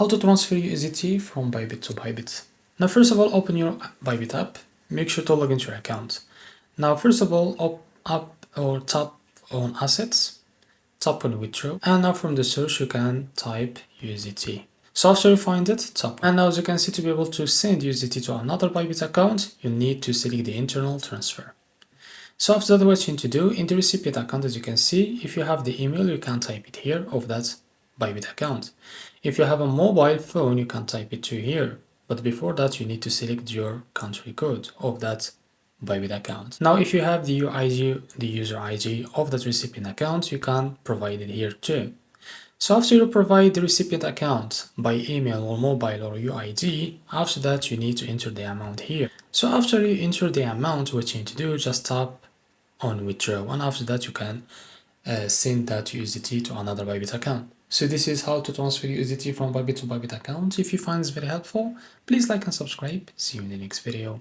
How to transfer USDT from Bybit to Bybit. Now first of all, open your Bybit app. Make sure to log into your account. Now first of all, tap on assets, tap on withdraw, and now from the search you can type USDT. So after you find it, tap. And now as you can see, to be able to send USDT to another Bybit account, you need to select the internal transfer. So after that, what you need to do in the recipient account, as you can see, if you have the email, you can type it here of that Bybit account. If you have a mobile phone, you can type it to here. But before that, you need to select your country code of that Bybit account. Now, if you have the UID, the user ID of that recipient account, you can provide it here too. So after you provide the recipient account by email or mobile or UID, after that you need to enter the amount here. So after you enter the amount, what you need to do, just tap on withdraw, and after that you can send that USDT to another Bybit account. So this is how to transfer USDT from Bybit to Bybit account. If you find this very helpful, please like and subscribe. See you in the next video.